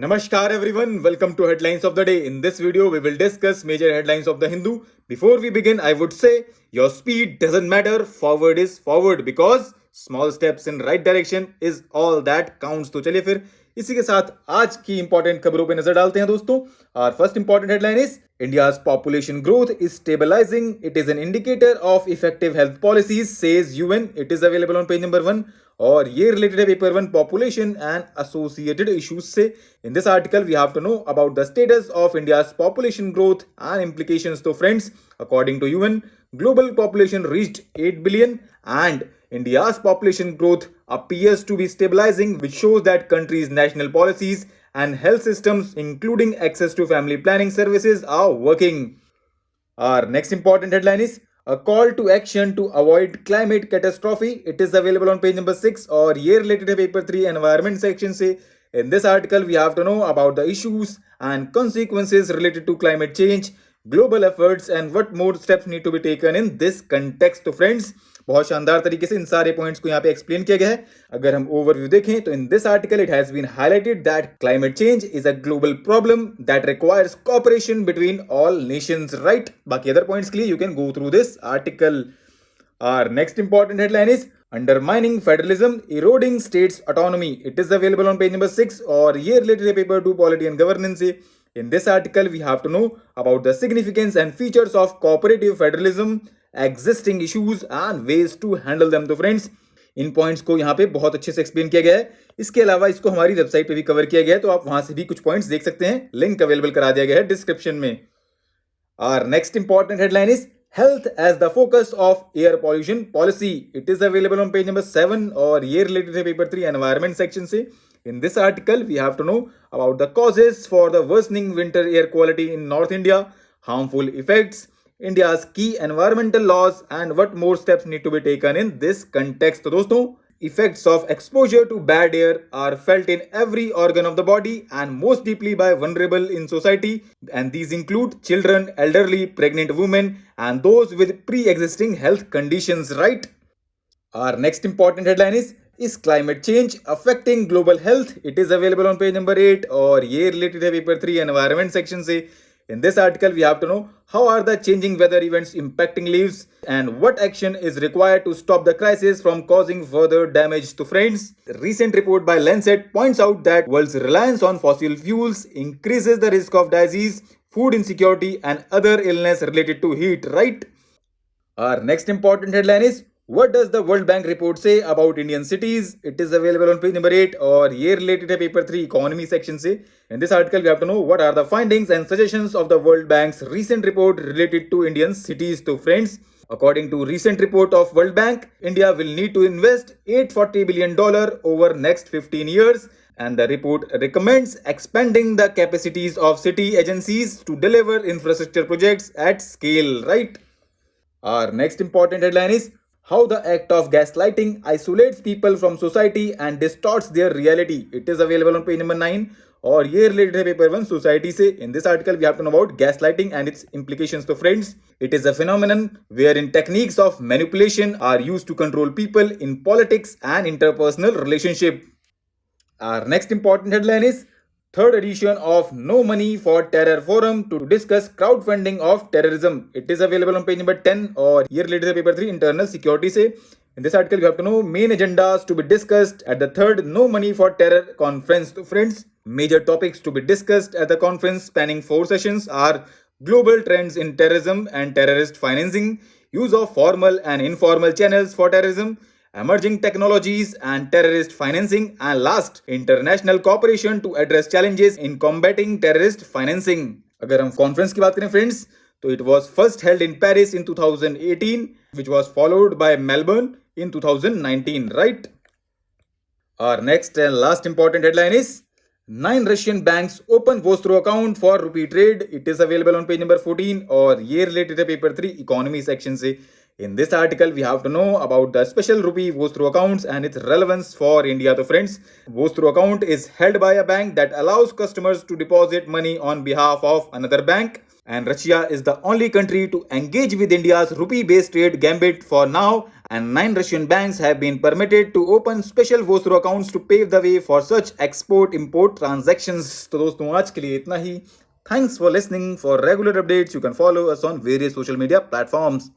Namaskar everyone, welcome to Headlines of the Day. In this video, we will discuss major headlines of the Hindu. Before we begin, I would say your speed doesn't matter, forward is forward because small steps in right direction is all that counts. तो चलिए फिर इसी के साथ आज की important खबरों पे नजर डालते हैं दोस्तों. Our first important headline is India's population growth is stabilizing. It is an indicator of effective health policies, says UN. It is available on page number 1. और ये रिलेटेड है paper 1 population and associated issues से. In this article we have to know about the status of India's population growth and implications. तो friends, according to UN, global population reached 8 billion and India's population growth appears to be stabilizing, which shows that country's national policies and health systems, including access to family planning services, are working. Our next important headline is a call to action to avoid climate catastrophe. It is available on page number 6 और ये related है paper 3 environment section से. In this article, we have to know about the issues and consequences related to climate change, global efforts and what more steps need to be taken in this context. तो friends, बहुत शानदार तरीके से इन सारे points को यहाँ पे explain किया गया है. अगर हम ओवरव्यू देखें तो in this article it has been highlighted that climate change is a global problem that requires cooperation between all nations. Right, बाकी अदर पॉइंट्स के लिए you can go through this article. Our next important headline is undermining federalism, eroding states autonomy. It is available on page number 6 और ये related है paper 2 polity and governance से. In this article, we have to know about the significance and features of cooperative federalism, existing issues and ways to handle them. तो friends, इन points को यहाँ पे बहुत अच्छे से एक्सप्लेन किया गया है. इसके अलावा इसको हमारी वेबसाइट पे भी कवर किया गया है, तो आप वहां से भी कुछ पॉइंट्स देख सकते हैं. लिंक अवेलेबल करा दिया गया है डिस्क्रिप्शन में. Our next important headline is Health as the focus of air pollution policy. It is available on page number 7 और ये related है paper 3 environment section से. In this article, we have to know about the causes for the worsening winter air quality in North India, harmful effects, India's key environmental laws and what more steps need to be taken in this context. तो दोस्तों, effects of exposure to bad air are felt in every organ of the body and most deeply by vulnerable in society, and these include children, elderly, pregnant women and those with pre-existing health conditions. Right? Our next important headline is climate change affecting global health. It is available on page number 8 और ये related है paper 3 environment section से. In this article, we have to know how are the changing weather events impacting lives and what action is required to stop the crisis from causing further damage. To friends, a recent report by Lancet points out that world's reliance on fossil fuels increases the risk of disease, food insecurity and other illness related to heat. Right? Our next important headline is what does the World Bank report say about Indian cities? It is available on page number 8 और ये related है paper 3 economy section से. In this article, we have to know what are the findings and suggestions of the World Bank's recent report related to Indian cities. To friends, according to recent report of World Bank, India will need to invest $840 billion over next 15 years. And the report recommends expanding the capacities of city agencies to deliver infrastructure projects at scale. Right? Our next important headline is how the act of gaslighting isolates people from society and distorts their reality. It is available on page number 9 और ये related है paper 1 society से. In this article, we have to know about gaslighting and its implications. So friends, it is a phenomenon wherein techniques of manipulation are used to control people in politics and interpersonal relationship. Our next important headline is third edition of No Money for Terror Forum to discuss crowdfunding of terrorism. It is available on page number 10 और ये related है paper 3 internal security से. In this article, you have to know main agendas to be discussed at the third No Money for Terror conference. So friends, major topics to be discussed at the conference spanning 4 sessions are global trends in terrorism and terrorist financing, use of formal and informal channels for terrorism, emerging technologies and terrorist financing, and last, international cooperation to address challenges in combating terrorist financing. अगर हम conference की बात करें friends, तो it was first held in Paris in 2018, which was followed by Melbourne in 2019. Right? Our next and last important headline is 9 Russian banks open Vostro account for rupee trade. It is available on page number 14 और ये related है paper 3 economy section से. In this article, we have to know about the special rupee Vostro accounts and its relevance for India. So friends, Vostro account is held by a bank that allows customers to deposit money on behalf of another bank. And Russia is the only country to engage with India's rupee-based trade gambit for now. and 9 Russian banks have been permitted to open special Vostro accounts to pave the way for such export-import transactions. तो दोस्तों आज के लिए इतना ही. Thanks for listening. For regular updates, you can follow us on various social media platforms.